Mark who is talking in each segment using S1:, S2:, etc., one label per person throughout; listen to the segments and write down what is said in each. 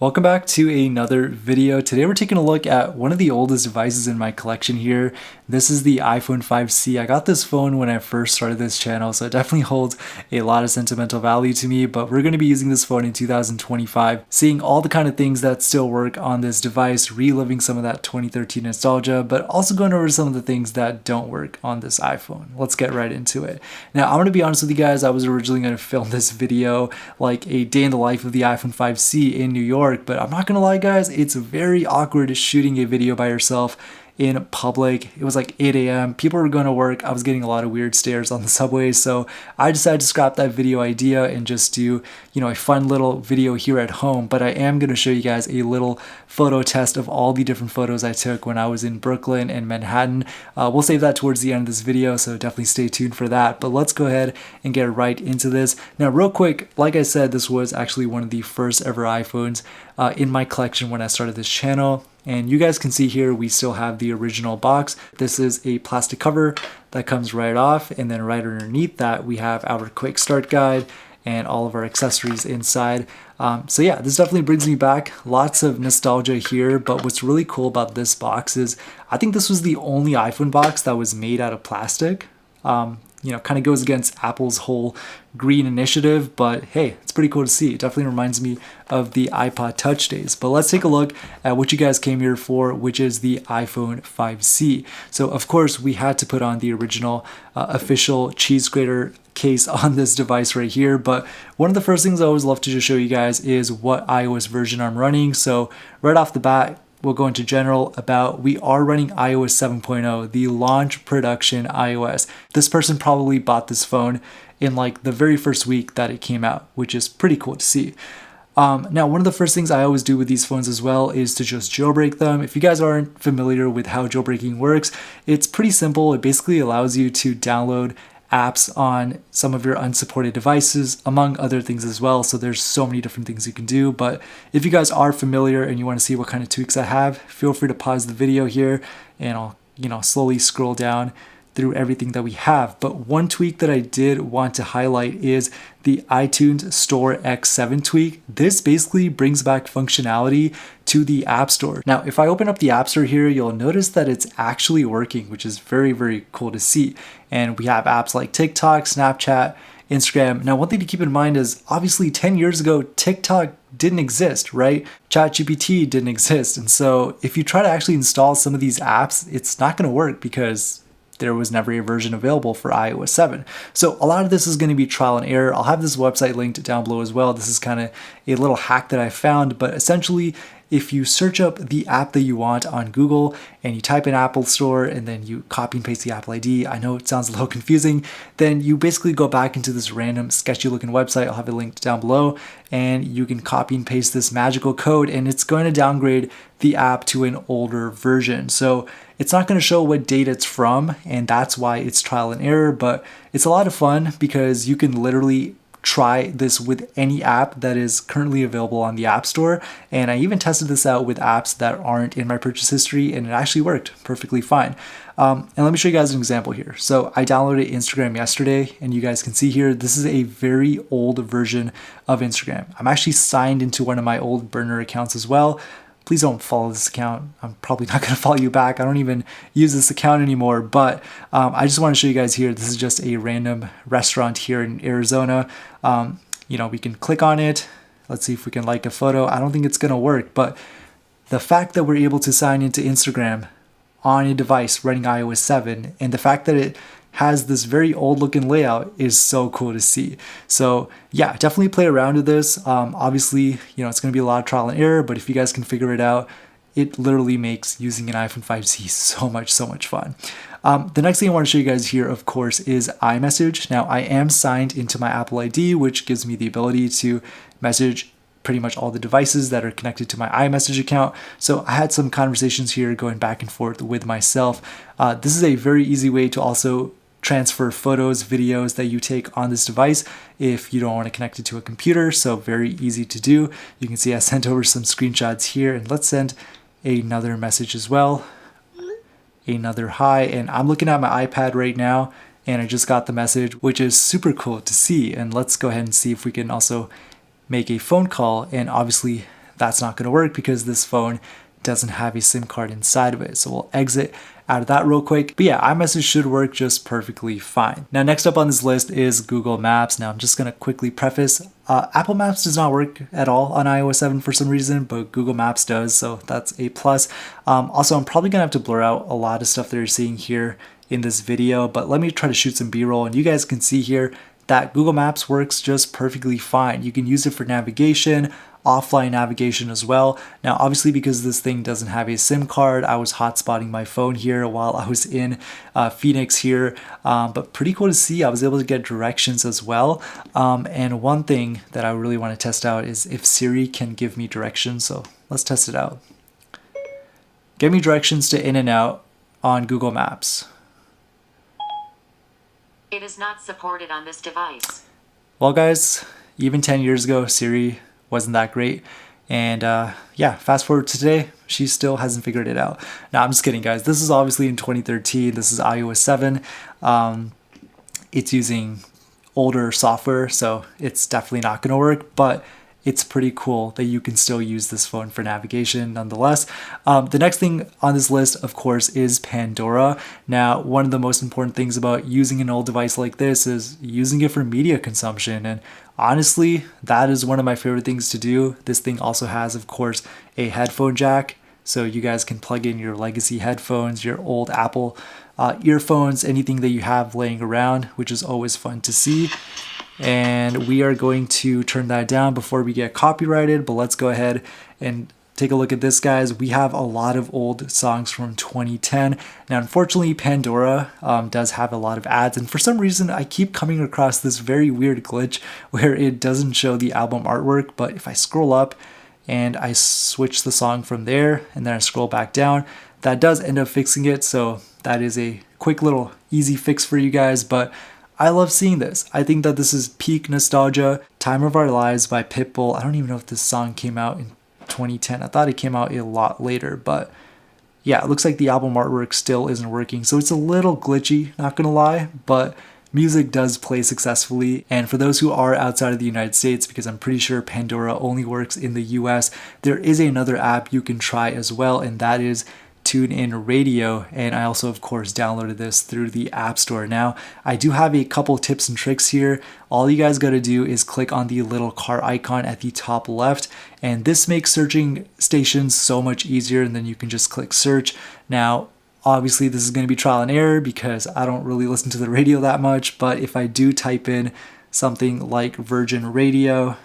S1: Welcome back to another video. Today we're taking a look at one of the oldest devices in my collection here. This is the iPhone 5C. I got this phone when I first started this channel, so it definitely holds a lot of sentimental value to me, but we're going to be using this phone in 2025, seeing all the kind of things that still work on this device, reliving some of that 2013 nostalgia, but also going over some of the things that don't work on this iPhone. Let's get right into it. Now, I'm going to be honest with you guys, I was originally going to film this video like a day in the life of the iPhone 5C in New York, but I'm not gonna lie guys, it's very awkward shooting a video by yourself in public. It was like 8 a.m. People were going to work. I was getting a lot of weird stares on the subway, so I decided to scrap that video idea and just do, a fun little video here at home. But I am going to show you guys a little photo test of all the different photos I took when I was in Brooklyn and Manhattan. We'll save that towards the end of this video, so definitely stay tuned for that. But let's go ahead and get right into this. Now, real quick, like I said, this was actually one of the first ever iPhones in my collection when I started this channel. And you guys can see here, we still have the original box. This is a plastic cover that comes right off. And then right underneath that, we have our quick start guide and all of our accessories inside. So yeah, this definitely brings me back. Lots of nostalgia here. But what's really cool about this box is I think this was the only iPhone box that was made out of plastic. Kind of goes against Apple's whole green initiative, but hey, it's pretty cool to see. It definitely reminds me of the iPod Touch days. But let's take a look at what you guys came here for, which is the iPhone 5C. So of course, we had to put on the original official cheese grater case on this device right here. But one of the first things I always love to just show you guys is what iOS version I'm running. So right off the bat, we'll go into general about we are running iOS 7.0, the launch production iOS. This person probably bought this phone in like the very first week that it came out, which is pretty cool to see. Now, one of the first things I always do with these phones as well is to just jailbreak them. If you guys aren't familiar with how jailbreaking works, it's pretty simple. It basically allows you to download apps on some of your unsupported devices, among other things as well. So there's so many different things you can do. But if you guys are familiar and you want to see what kind of tweaks I have, feel free to pause the video here and I'll slowly scroll down through everything that we have. But one tweak that I did want to highlight is the iTunes Store X7 tweak. This basically brings back functionality to the App Store. Now, if I open up the App Store here, you'll notice that it's actually working, which is very, very cool to see. And we have apps like TikTok, Snapchat, Instagram. Now, one thing to keep in mind is obviously 10 years ago, TikTok didn't exist, right? ChatGPT didn't exist. And so if you try to actually install some of these apps, it's not going to work because there was never a version available for iOS 7. So a lot of this is going to be trial and error. I'll have this website linked down below as well. This is kind of a little hack that I found, but essentially if you search up the app that you want on Google and you type in Apple Store and then you copy and paste the Apple ID, I know it sounds a little confusing, then you basically go back into this random sketchy looking website. I'll have it linked down below and you can copy and paste this magical code and it's going to downgrade the app to an older version. So it's not going to show what date it's from, and that's why it's trial and error, but it's a lot of fun because you can literally try this with any app that is currently available on the App Store. And I even tested this out with apps that aren't in my purchase history, and it actually worked perfectly fine. And let me show you guys an example here. So I downloaded Instagram yesterday, and you guys can see here, this is a very old version of Instagram. I'm actually signed into one of my old burner accounts as well. Please don't follow this account. I'm probably not going to follow you back. I don't even use this account anymore, but I just want to show you guys here. This is just a random restaurant here in Arizona. We can click on it. Let's see if we can like a photo. I don't think it's going to work, but the fact that we're able to sign into Instagram on a device running iOS 7 and the fact that it has this very old looking layout is so cool to see. So yeah, definitely play around with this. Obviously, it's going to be a lot of trial and error, but if you guys can figure it out, it literally makes using an iPhone 5C so much fun. The next thing I want to show you guys here, of course, is iMessage. Now, I am signed into my Apple ID, which gives me the ability to message pretty much all the devices that are connected to my iMessage account. So I had some conversations here going back and forth with myself. This is a very easy way to also transfer photos, videos that you take on this device if you don't want to connect it to a computer. So very easy to do. You can see I sent over some screenshots here, and let's send another message as well. Another hi, and I'm looking at my iPad right now and I just got the message, which is super cool to see. And let's go ahead and see if we can also make a phone call, and obviously that's not going to work because this phone doesn't have a SIM card inside of it. So we'll exit out of that real quick. But yeah, iMessage should work just perfectly fine. Now, next up on this list is Google Maps. Now, I'm just going to quickly preface, Apple Maps does not work at all on iOS 7 for some reason, but Google Maps does, so that's a plus. Also, I'm probably going to have to blur out a lot of stuff that you're seeing here in this video, but let me try to shoot some B-roll, and you guys can see here that Google Maps works just perfectly fine. You can use it for navigation, offline navigation as well. Now, obviously, because this thing doesn't have a SIM card, I was hotspotting my phone here while I was in Phoenix here, but pretty cool to see. I was able to get directions as well. And one thing that I really want to test out is if Siri can give me directions. So let's test it out. Give me directions to in and out on Google Maps.
S2: It is not supported on this device.
S1: Well, guys, even 10 years ago, Siri wasn't that great. And yeah, fast forward to today, she still hasn't figured it out. Now, I'm just kidding, guys. This is obviously in 2013. This is iOS 7. It's using older software, so it's definitely not going to work. But it's pretty cool that you can still use this phone for navigation nonetheless. The next thing on this list, of course, is Pandora. Now, one of the most important things about using an old device like this is using it for media consumption. And honestly, that is one of my favorite things to do. This thing also has, of course, a headphone jack. So you guys can plug in your legacy headphones, your old Apple earphones, anything that you have laying around, which is always fun to see. And we are going to turn that down before we get copyrighted, but let's go ahead and take a look at this, guys. We have a lot of old songs from 2010. Now, unfortunately, Pandora does have a lot of ads, and for some reason, I keep coming across this very weird glitch where it doesn't show the album artwork, but if I scroll up and I switch the song from there, and then I scroll back down, that does end up fixing it, so that is a quick little easy fix for you guys, but I love seeing this. I think that this is peak nostalgia. Time of Our Lives by Pitbull. I don't even know if this song came out in 2010. I thought it came out a lot later, but yeah, it looks like the album artwork still isn't working. So it's a little glitchy, not gonna lie, but music does play successfully. And for those who are outside of the United States, because I'm pretty sure Pandora only works in the US, there is another app you can try as well, and that is TuneIn Radio, and I also, of course, downloaded this through the App Store. Now, I do have a couple tips and tricks here. All you guys got to do is click on the little car icon at the top left, and this makes searching stations so much easier, and then you can just click search. Now, obviously, this is going to be trial and error because I don't really listen to the radio that much, but if I do type in something like Virgin Radio,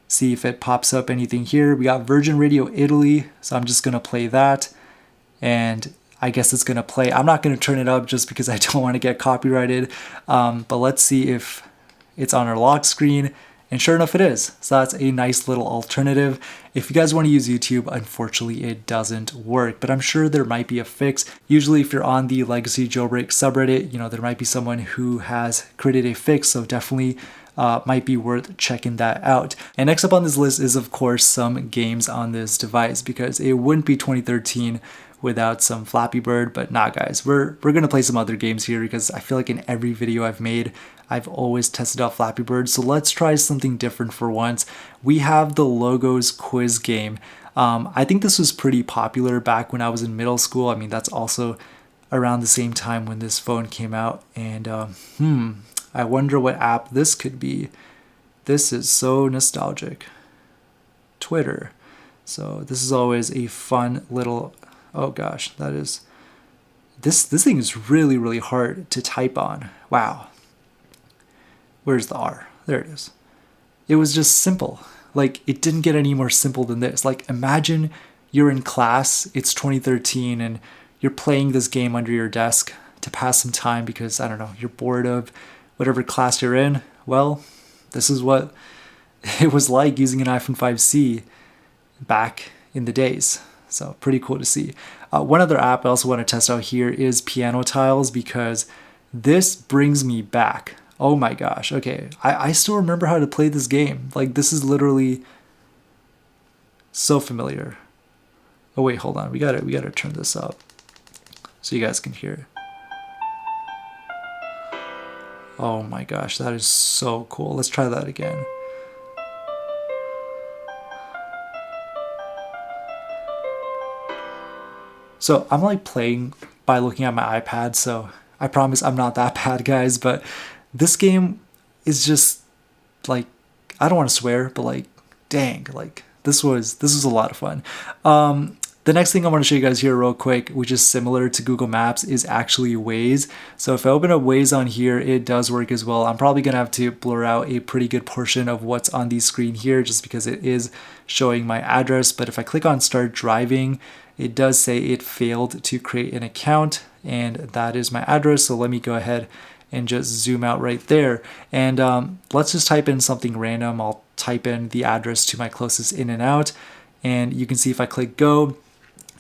S1: see if it pops up anything here. We got Virgin Radio Italy, so I'm just going to play that. And I guess it's going to play. I'm not going to turn it up just because I don't want to get copyrighted. But let's see if it's on our lock screen. And sure enough, it is. So that's a nice little alternative. If you guys want to use YouTube, unfortunately, it doesn't work. But I'm sure there might be a fix. Usually, if you're on the Legacy Jailbreak subreddit, there might be someone who has created a fix. So definitely might be worth checking that out. And next up on this list is, of course, some games on this device, because it wouldn't be 2013 without some Flappy Bird. But nah, guys, we're gonna play some other games here because I feel like in every video I've made, I've always tested out Flappy Bird. So let's try something different for once. We have the Logos quiz game. I think this was pretty popular back when I was in middle school. I mean, that's also around the same time when this phone came out. And I wonder what app this could be. This is so nostalgic. Twitter. So this is always a fun little, oh gosh, that is, this thing is really, really hard to type on. Wow. Where's the R? There it is. It was just simple. Like, it didn't get any more simple than this. Like, imagine you're in class, it's 2013, and you're playing this game under your desk to pass some time because, I don't know, you're bored of whatever class you're in. Well, this is what it was like using an iPhone 5C back in the days. So pretty cool to see. One other app I also want to test out here is Piano Tiles, because this brings me back. Oh my gosh. Okay, I still remember how to play this game. Like, this is literally so familiar. Oh wait, hold on. We gotta turn this up so you guys can hear. Oh my gosh, that is so cool. Let's try that again. So I'm like playing by looking at my iPad, so I promise I'm not that bad, guys, but this game is just like, I don't want to swear, but like, dang, like this was a lot of fun. The next thing I want to show you guys here real quick, which is similar to Google Maps, is actually Waze. So if I open up Waze on here, it does work as well. I'm probably gonna have to blur out a pretty good portion of what's on the screen here just because it is showing my address. But if I click on start driving, it does say it failed to create an account, and that is my address. So let me go ahead and just zoom out right there. And let's just type in something random. I'll type in the address to my closest in and out. And you can see if I click go,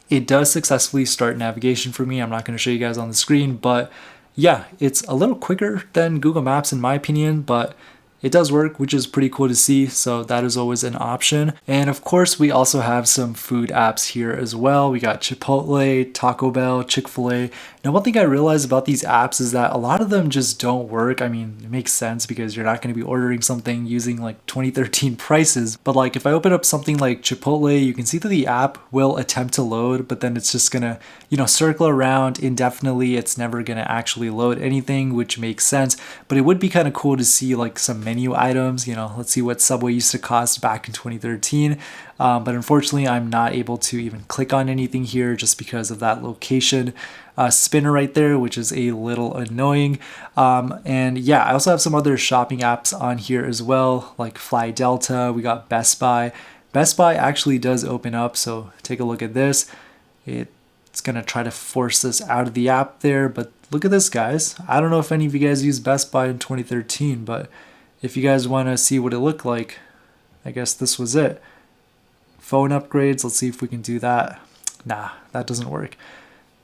S1: it does successfully start navigation for me. I'm not going to show you guys on the screen, but yeah, it's a little quicker than Google Maps in my opinion, but it does work, which is pretty cool to see. So that is always an option. And of course, we also have some food apps here as well. We got Chipotle, Taco Bell, Chick-fil-A. Now, one thing I realized about these apps is that a lot of them just don't work. I mean, it makes sense because you're not going to be ordering something using like 2013 prices. But like if I open up something like Chipotle, you can see that the app will attempt to load, but then it's just gonna, circle around indefinitely. It's never gonna actually load anything, which makes sense. But it would be kind of cool to see like some menu items. Let's see what Subway used to cost back in 2013. But unfortunately, I'm not able to even click on anything here just because of that location spinner right there, which is a little annoying. And yeah, I also have some other shopping apps on here as well, like Fly Delta. We got Best Buy. Best Buy actually does open up, so take a look at this. It's gonna try to force this out of the app there, but look at this, guys. I don't know if any of you guys used Best Buy in 2013, but if you guys want to see what it looked like, I guess this was it. Phone upgrades, let's see if we can do that. Nah, that doesn't work.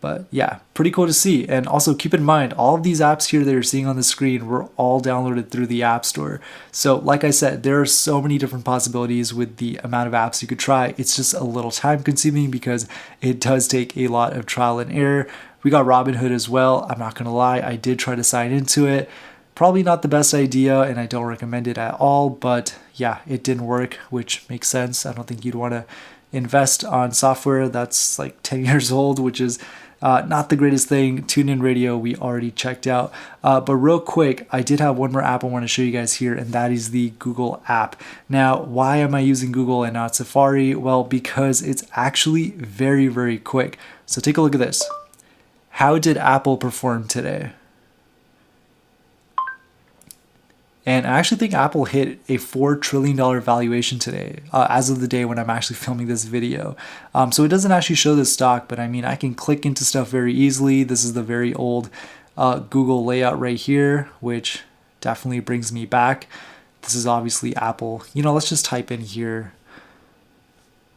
S1: But yeah, pretty cool to see. And also keep in mind, all of these apps here that you're seeing on the screen were all downloaded through the App Store. So like I said, there are so many different possibilities with the amount of apps you could try. It's just a little time consuming because it does take a lot of trial and error. We got Robinhood as well. I'm not gonna lie, I did try to sign into it. Probably not the best idea, and I don't recommend it at all, but yeah, it didn't work, which makes sense. I don't think you'd want to invest on software that's like 10 years old, which is not the greatest thing. TuneIn Radio, we already checked out. But real quick, I did have one more app I want to show you guys here, and that is the Google app. Now, why am I using Google and not Safari? Well, because it's actually very, very quick. So take a look at this. How did Apple perform today? And I actually think Apple hit a $4 trillion valuation today, as of the day when I'm actually filming this video. So it doesn't actually show the stock, but I mean, I can click into stuff very easily. This is the very old Google layout right here, which definitely brings me back. This is obviously Apple. Let's just type in here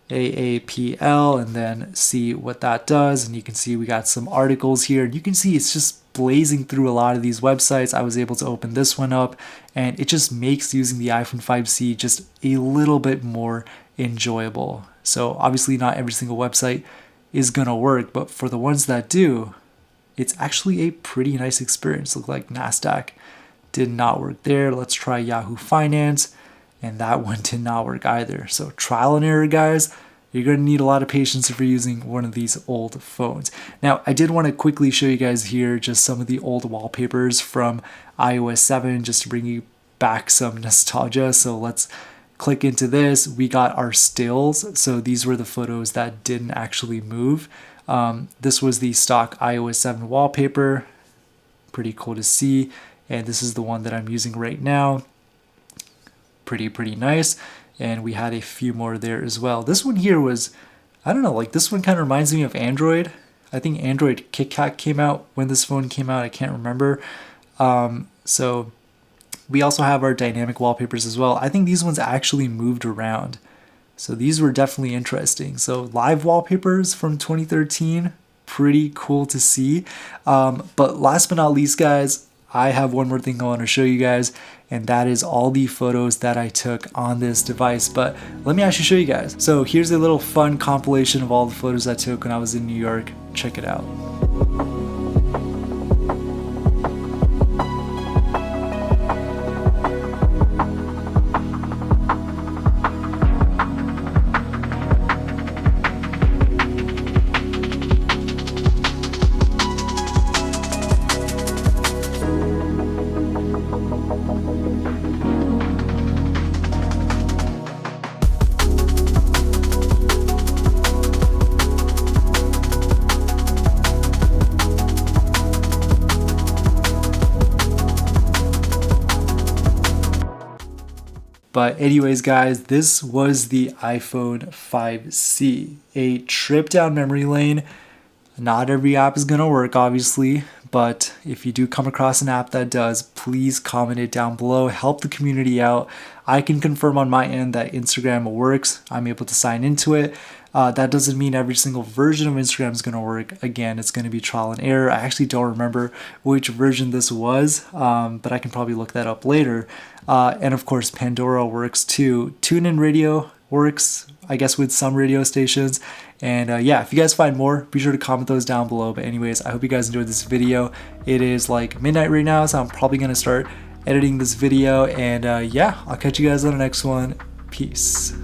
S1: AAPL and then see what that does. And you can see we got some articles here. You can see it's just blazing through a lot of these websites. I was able to open this one up, and it just makes using the iPhone 5C just a little bit more enjoyable. So obviously not every single website is gonna work, but for the ones that do, it's actually a pretty nice experience. Look like NASDAQ did not work there. Let's try Yahoo Finance, and that one did not work either. So trial and error, guys. You're going to need a lot of patience if you're using one of these old phones. Now, I did want to quickly show you guys here just some of the old wallpapers from iOS 7 just to bring you back some nostalgia. So let's click into this. We got our stills. So these were the photos that didn't actually move. This was the stock iOS 7 wallpaper. Pretty cool to see. And this is the one that I'm using right now. Pretty nice. And we had a few more there as well. This one here was, I don't know, like this one kind of reminds me of Android. I think Android KitKat came out when this phone came out. I can't remember. So we also have our dynamic wallpapers as well. I think these ones actually moved around. So these were definitely interesting. So live wallpapers from 2013, pretty cool to see. But last but not least, guys, I have one more thing I want to show you guys, and that is all the photos that I took on this device. But let me actually show you guys. So here's a little fun compilation of all the photos I took when I was in New York. Check it out. But anyways, guys, this was the iPhone 5C, a trip down memory lane. Not every app is going to work, obviously, but if you do come across an app that does, please comment it down below. Help the community out. I can confirm on my end that Instagram works. I'm able to sign into it. That doesn't mean every single version of Instagram is going to work. Again, it's going to be trial and error. I actually don't remember which version this was, but I can probably look that up later. And of course, Pandora works too. TuneIn Radio works, I guess, with some radio stations. And yeah, if you guys find more, be sure to comment those down below. But anyways, I hope you guys enjoyed this video. It is like midnight right now, so I'm probably going to start editing this video. And yeah, I'll catch you guys on the next one. Peace.